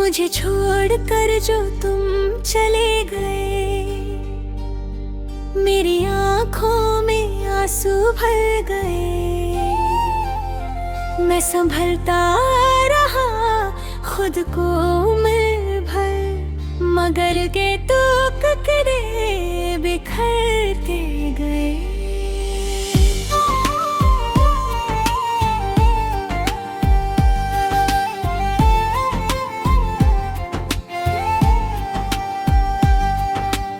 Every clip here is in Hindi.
मुझे छोड़ कर जो तुम चले गए, मेरी आँखों में आंसू भर गए। मैं संभलता रहा खुद को उम्र भर, मगर के टुकड़े बिखरते गए।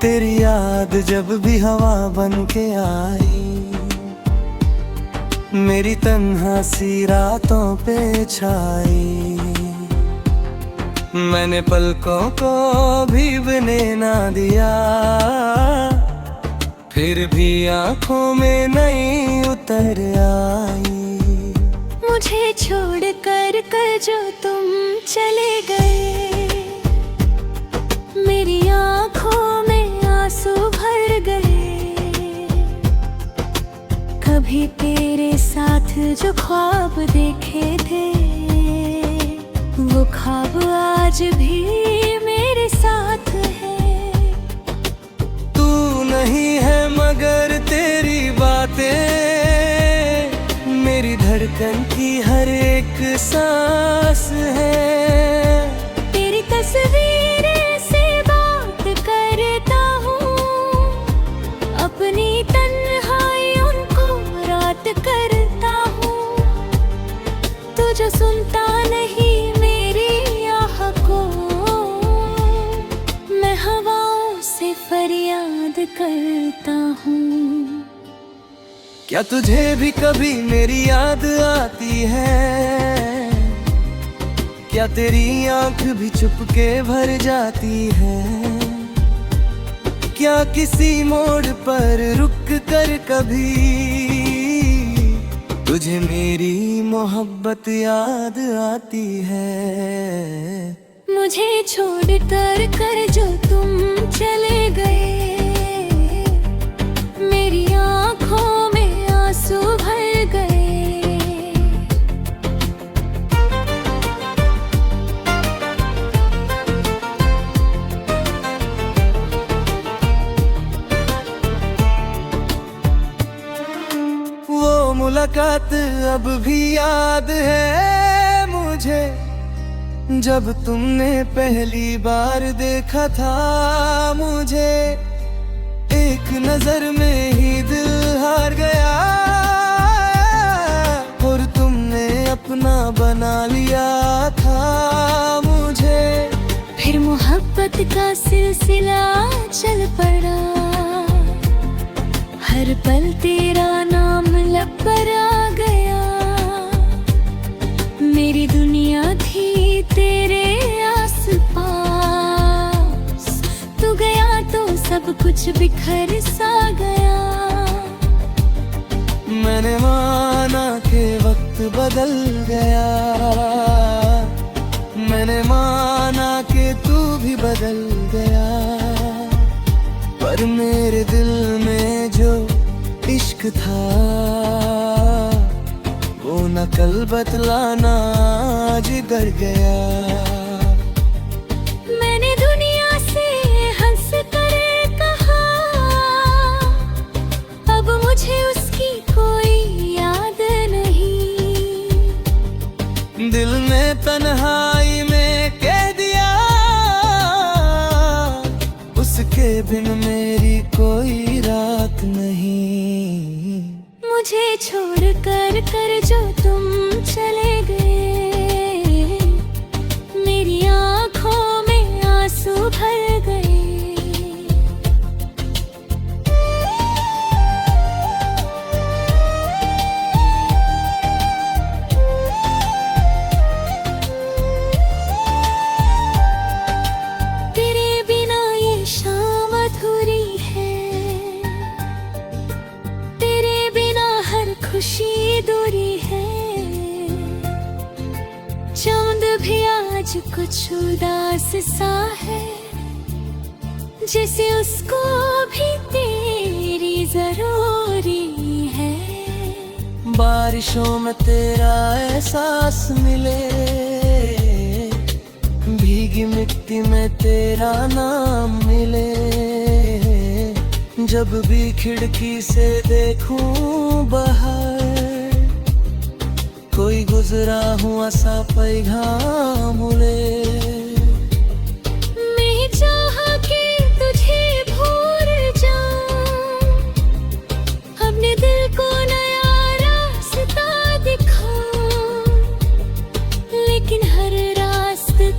तेरी याद जब भी हवा बन के आई, मेरी तन्हा सी रातों पे छाई। मैंने पलकों को भीगने ना दिया, फिर भी आंखों में नहीं उतर आई। मुझे छोड़ कर जो तुम चले गए, मेरी आँखों में आंसू भर गए। कभी तेरे साथ जो ख्वाब देखे थे, वो ख्वाब आज भी मेरे साथ है। तू नहीं है मगर तेरी बातें मेरी धड़कन की हर एक सांस है। तेरी तस्वीरें से बात करता हूँ, अपनी तन्हाइयों को रात करता हूँ। तू जो सुनता नहीं मेरी आह को, मैं हवाओं से फरियाद करता हूँ। क्या तुझे भी कभी मेरी याद आती है? क्या तेरी आंख भी चुपके भर जाती है? क्या किसी मोड़ पर रुक कर कभी तुझे मेरी मोहब्बत याद आती है? मुझे छोड़ कर जो तुम चले गए, मेरी आँखों में आंसू भर गए। वो मुलाकात अब भी याद है मुझे, जब तुमने पहली बार देखा था मुझे। एक नजर में ही दिल हार गया और तुमने अपना बना लिया था मुझे। फिर मोहब्बत का सिलसिला चल पड़ा, हर पल तेरा नाम लब पर आ गया। मेरी दुनिया थी तेरे आस-पास, तू गया तो सब कुछ बिखर सा गया। मैंने माना कि वक्त बदल गया, मैंने माना कि तू भी बदल गया। पर मेरे दिल में जो इश्क था, वो न कल बतलाना आज डर गया। मैंने दुनिया से हंस कर कहा, अब मुझे उसकी कोई याद नहीं। दिल ने तन्हाई में कह दिया, उसके बिन मेरी कोई रात नहीं। मुझे छोड़ कर जो तुम चले गए, मेरी आँखों में आंसू भर गए। तेरे बिना ये शाम अधूरी है, तेरे बिना हर खुशी दूरी है। चांद भी आज कुछ उदास सा है, जैसे उसको भी तेरी जरूरी है। बारिशों में तेरा एहसास मिले, भीग भीगी मिट्टी में तेरा नाम मिले। जब भी खिड़की से देखूं बाहर, कोई गुजरा हुआ सा पैगाम उड़े। मैं चाहा कि तुझे भूल जाऊं, अपने दिल को नया रास्ता दिखाऊं, लेकिन हर रास्ते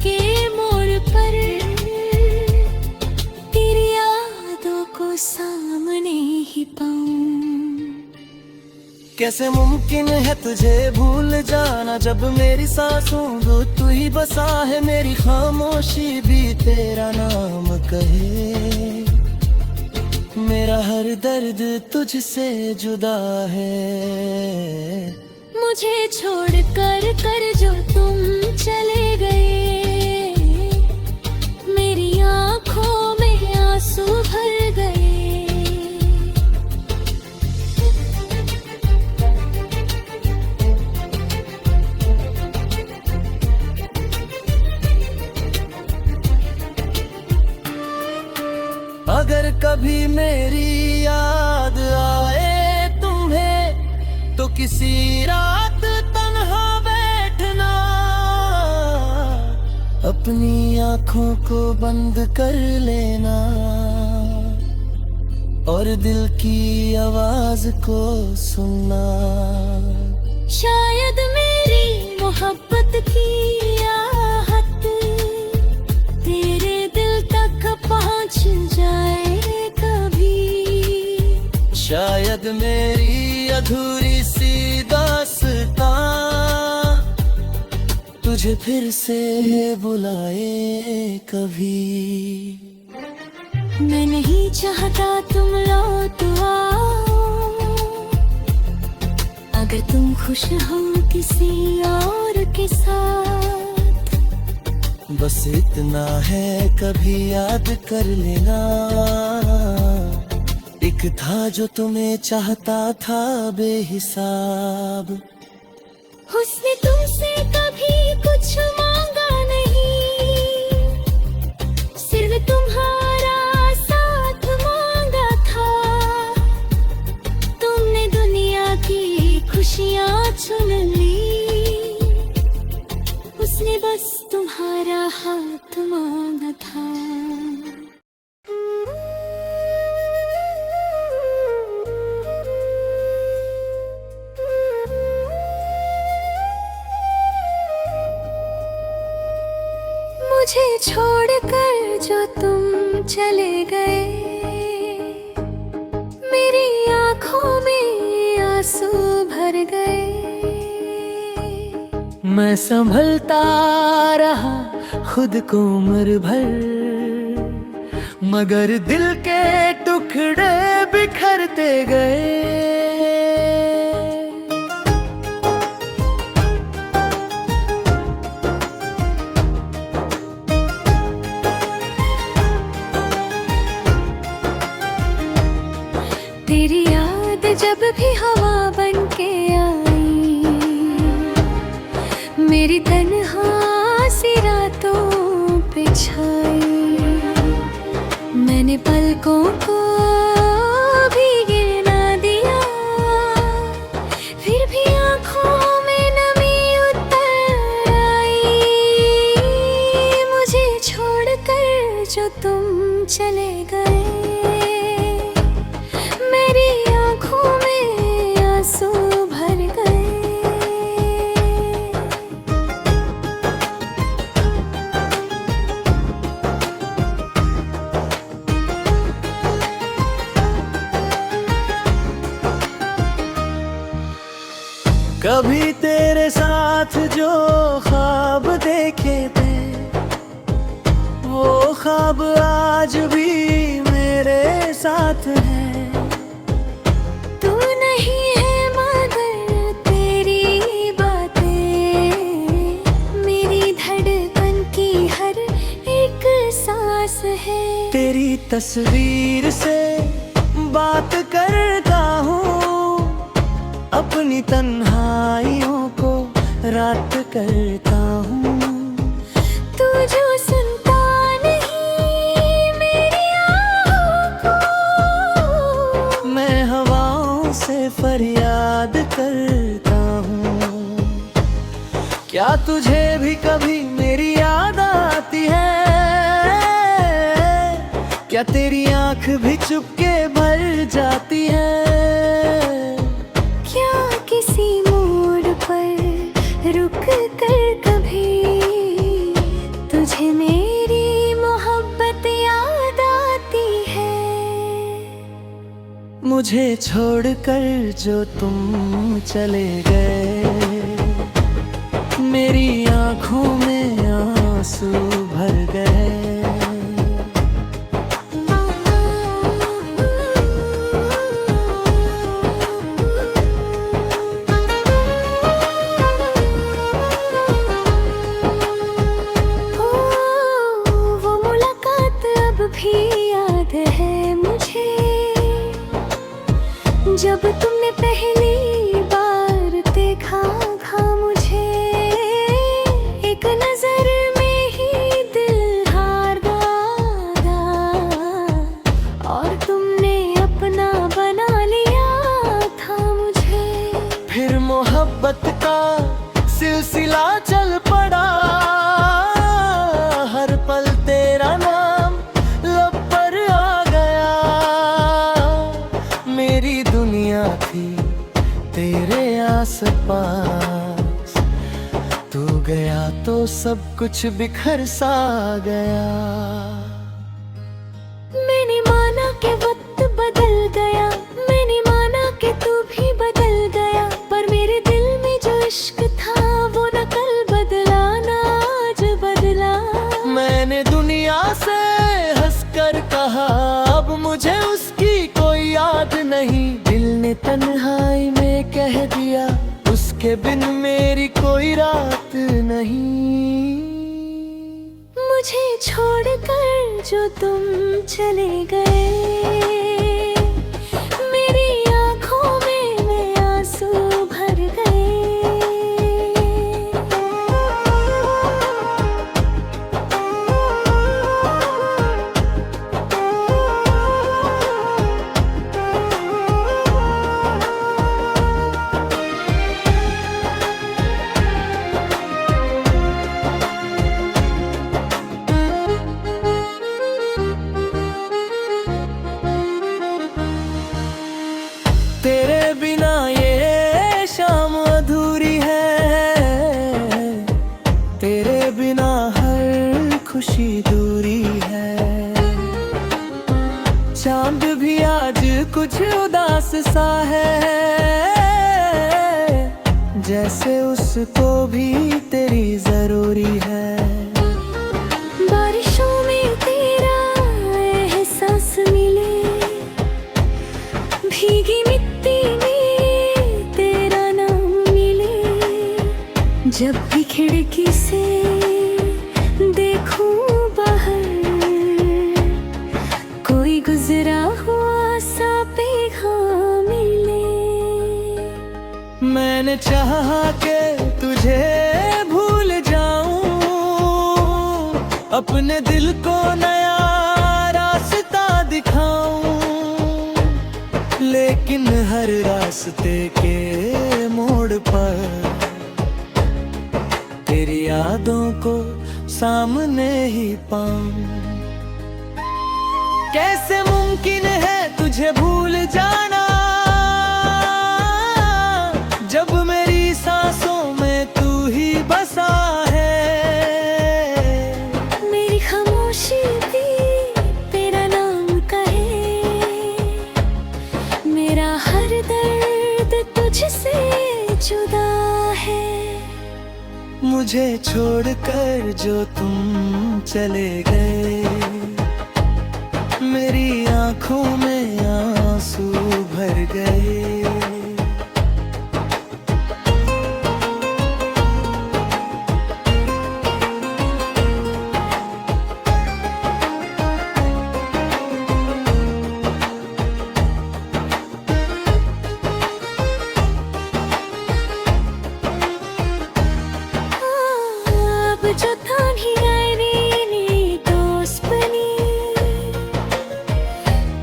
के मोड़ पर तेरी यादों को सामने ही पाऊं। कैसे मुमकिन है तुझे भूल जाना, जब मेरी सांसों को तू ही बसा है। मेरी खामोशी भी तेरा नाम कहे। मेरा हर दर्द तुझसे जुदा है। मुझे छोड़ कर जो तुम चले गए, मेरी आंखों में आंसू भर गए। अगर कभी मेरी याद आए तुम्हें, तो किसी रात तन्हा बैठना, अपनी आंखों को बंद कर लेना और दिल की आवाज को सुनना। शायद मेरी मोहब्बत की आहट तेरे दिल तक पहुंच जाए कभी। शायद मेरी अधूरी सी दास्तां तुझे फिर से बुलाए कभी। मैं नहीं चाहता तुम लौट आओ, अगर तुम खुश हो किसी और के साथ। बस इतना है कभी याद कर लेना, एक था जो तुम्हें चाहता था बेहिसाब। उसने तुमसे कभी कुछ मांगा नहीं, सिर्फ तुम्हारा साथ मांगा था। तुमने दुनिया की खुशियाँ चुन ली, उसने बस तुम्हारा हाथ मांगा था। मुझे छोड़कर जो तुम चले गए, मेरी आंखों में आंसू भर गए। मैं संभलता रहा खुद को उम्र भर, मगर दिल के टुकड़े बिखरते गए। तेरी याद जब भी हवा बन के आई, मेरी तन्हा सी रातों पे छाई। मैंने पलकों को भी गिरना दिया, फिर भी आंखों में नमी उतर आई। मुझे छोड़कर जो तुम चले गए, मेरी आंखों में आंसू भर गए। कभी तेरे साथ जो ख्वाब देखे थे, वो ख्वाब आज भी मेरे साथ है। तू नहीं है मगर तेरी बातें मेरी धड़कन की हर एक सांस है। तेरी तस्वीर से बात करता हूँ, अपनी तन्हाइयों को रात करता हूँ। तू जो करता हूँ। क्या तुझे भी कभी मेरी याद आती है? क्या तेरी आंख भी चुपके भर जाती है? क्या किसी मोड़ पर रुक कर कभी तुझे मेरी मोहब्बत याद आती है? मुझे छोड़कर जो तुम चले गए, मेरी आंखों में आंसू भर गए। भी याद है मुझे, जब तुमने पहली बार देखा था मुझे। एक नजर में ही दिल हार गया और तुमने अपना बना लिया था मुझे। फिर मोहब्बत का सिलसिला चल पड़ा, हर पल तेरा नाम लब पर आ गया। मेरी दुनिया थी तेरे आसपास, तू गया तो सब कुछ बिखर सा गया। मैंने माना कि वक्त बदल गया, मैंने माना कि तू भी बदल गया, पर मेरे दिल में जो इश्क था वो न कल बदला ना आज बदला। मैंने दुनिया से हंसकर कहा अब मुझे उसकी कोई याद नहीं। दिल ने तन्हाई में कह दिया उसके बिन मेरी कोई रात नहीं। मुझे छोड़कर जो तुम चले गए, मेरी आंखों में आंसू भर गए। तेरे बिना ये शाम अधूरी है, तेरे बिना हर खुशी दूरी है। चांद भी आज कुछ उदास सा है, जैसे उसको भी तेरी जरूरी है। बारिशों में तेरा एहसास मिले, भीगी मिट्टी में तेरा नाम मिले। जब भी खिड़की से देखूं बाहर, कोई गुजरा हुआ सा पैगाम मिले। मैंने चाहा के तुझे भूल जाऊं, अपने दिल को नया रास्ता दिखाऊं, लेकिन हर रास्ते के मोड़ पर तेरी यादों को सामने ही पाऊं। कैसे मुमकिन है तुझे भूल जाना, जब मेरी सांसों में तू ही बसा है। मेरी खामोशी भी तेरा नाम कहे, मेरा हर दर्द तुझसे जुदा है। मुझे छोड़कर जो तुम चले गए, मेरी आंखों में आंसू भर गए। जो था मेरी दोस्त बनी,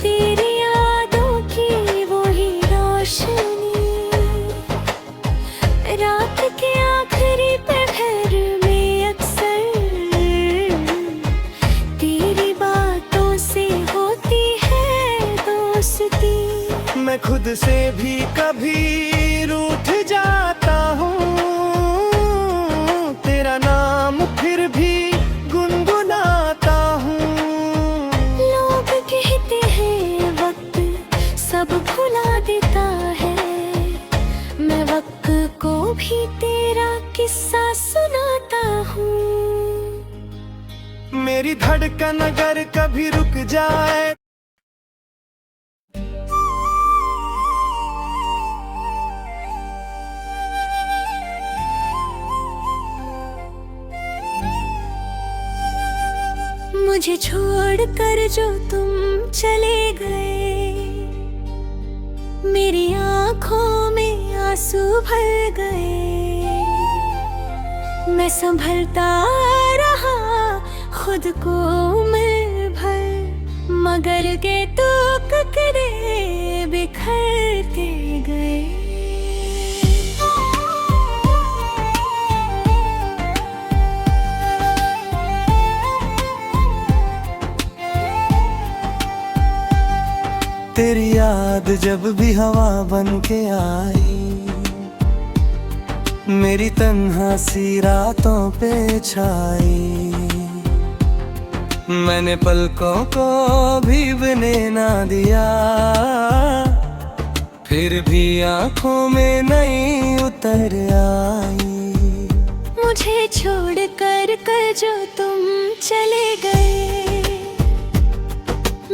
तेरी यादों की वो हीरा मैं खुद से भी कभी रूठ जाता हूँ, तेरा नाम फिर भी गुनगुनाता हूँ। लोग कहते हैं वक्त सब भुला देता है, मैं वक्त को भी तेरा किस्सा सुनाता हूँ। मेरी धड़कन अगर कभी रुक जाए, मुझे छोड़कर जो तुम चले गए, मेरी आँखों में आंसू भर गए। मैं संभलता रहा खुद को उम्र भर, मगर के टुकड़े बिखरते गए। तेरी याद जब भी हवा बन के आई, मेरी तन्हा सी रातों पे छाई। मैंने पलकों को भीगने ना दिया, फिर भी आंखों में नहीं उतर आई। मुझे छोड़ कर जो तुम चले गए,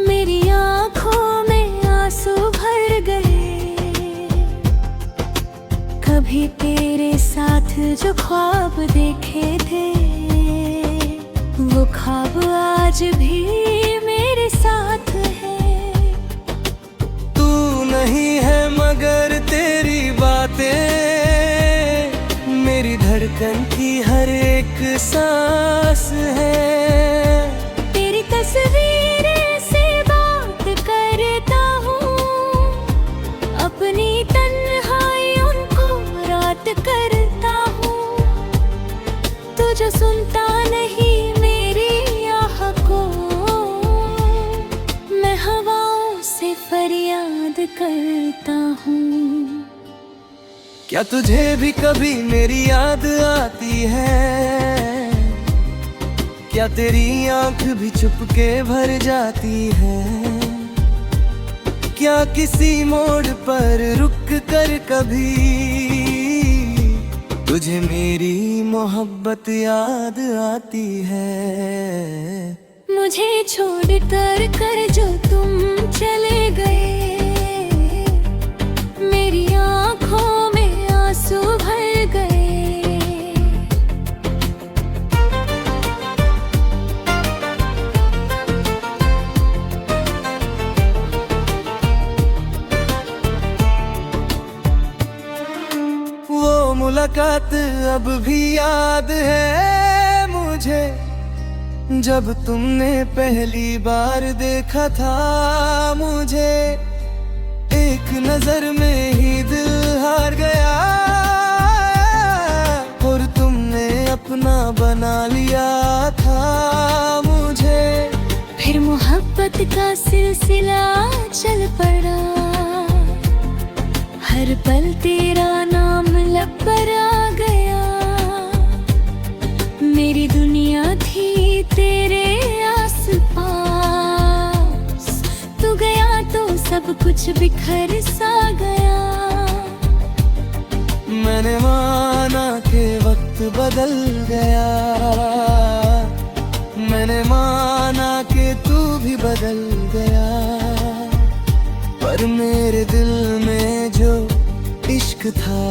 मेरी आँखों में आंसू भर गए। कभी तेरे साथ जो ख्वाब देखे थे, वो ख्वाब आज भी मेरे साथ है। तू नहीं है मगर तेरी बातें मेरी धड़कन की हर एक सांस है। तेरी तस्वीरें से बात करता हूँ, अपनी तन्हाइयों को रात करता हूँ। तू जो सुनता नहीं मेरी आह को, मैं हवाओं से फरियाद करता हूँ। क्या तुझे भी कभी मेरी याद आती है? क्या तेरी आंख भी चुपके भर जाती है? क्या किसी मोड़ पर रुक कर कभी तुझे मेरी मोहब्बत याद आती है? मुझे छोड़ कर जो तुम चले गए, मेरी आँखों में आंसू भर गए। वो मुलाकात अब भी याद है मुझे, जब तुमने पहली बार देखा था मुझे। एक नजर में ही दिल हार गया और तुमने अपना बना लिया था मुझे। फिर मोहब्बत का सिलसिला चल पड़ा, हर पल तेरा नाम लब पर आ गया। मेरी दुनिया थी तेरे आस पास, तू गया तो सब कुछ बिखर सा गया। मैंने माना कि वक्त बदल गया, मैंने माना कि तू भी बदल गया, पर मेरे दिल में जो इश्क था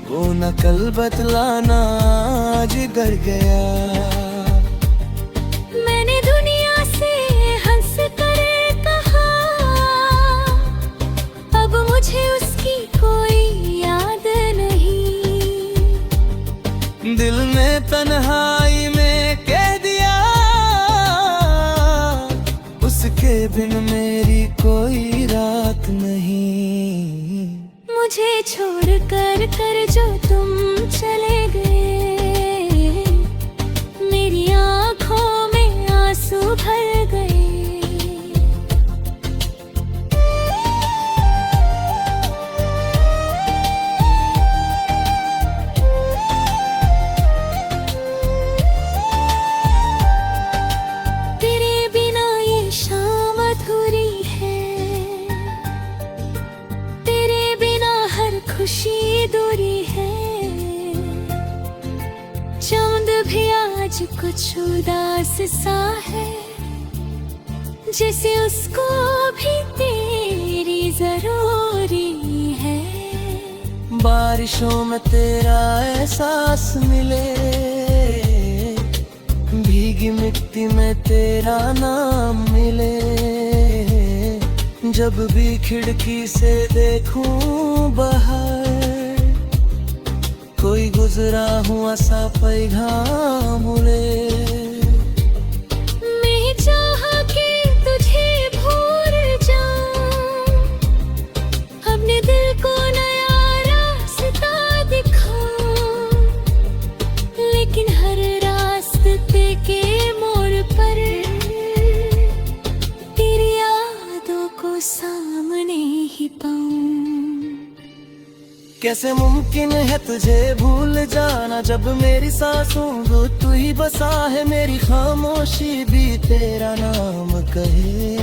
वो न कल बतलाना आज गर गया। मैंने दुनिया से हंस कर कहा, अब मुझे उसकी कोई याद नहीं। दिल ने तन्हाई में कह दिया, उसके बिन मेरी कोई रात नहीं। मुझे छोड़ कर जो तुम चले गए, मेरी आँखों में आंसू भर गए। कुछ उदास सा है, जैसे उसको भी तेरी जरूरी है। बारिशों में तेरा एहसास मिले, भीगी मिट्टी में तेरा नाम मिले। जब भी खिड़की से देखूं बाहर, कोई गुजरा हुआ सा पैगाम उड़े। मैं चाहा कि तुझे भूल जाऊं, अपने दिल को नया रास्ता दिखाऊं, लेकिन हर रास्ते के मोड़ पर तेरी यादों को सामने ही पाऊं। कैसे मुमकिन है तुझे भूल जाना, जब मेरी सांसों को तू ही बसा है। मेरी खामोशी भी तेरा नाम कहे,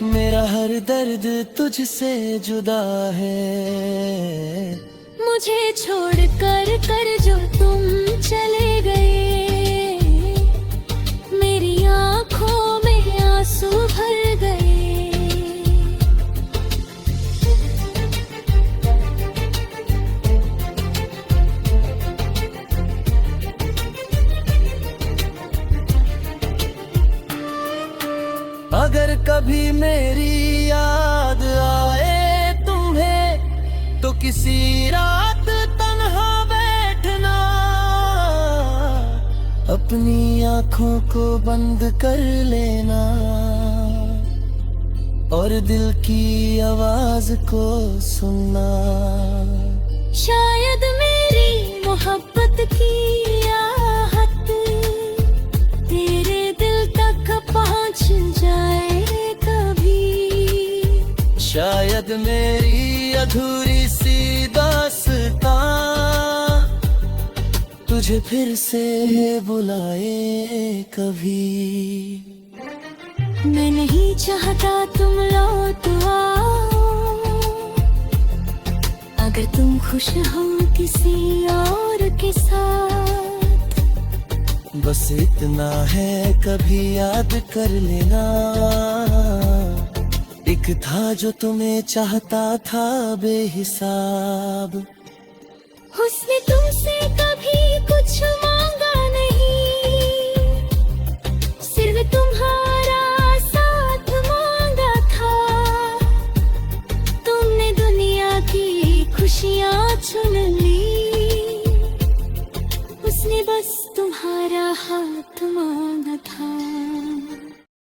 मेरा हर दर्द तुझसे जुदा है। मुझे छोड़ कर जो तुम चले गए, मेरी आंखों में आंसू भर गए। अगर कभी मेरी याद आए तुम्हें, तो किसी रात तन्हा बैठना, अपनी आंखों को बंद कर लेना और दिल की आवाज को सुनना। शायद मेरी मोहब्बत की आहट तेरे दिल तक पहुंच जाए कभी। शायद मेरी अधूरी सी दास्तां तुझे फिर से बुलाए कभी। मैं नहीं चाहता तुम लौट आओ, अगर तुम खुश हो किसी और के साथ। बस इतना है कभी याद कर लेना, एक था जो तुम्हें चाहता था बेहिसाब। उसने तुमसे कभी कुछ मांगा नहीं, सिर्फ तुम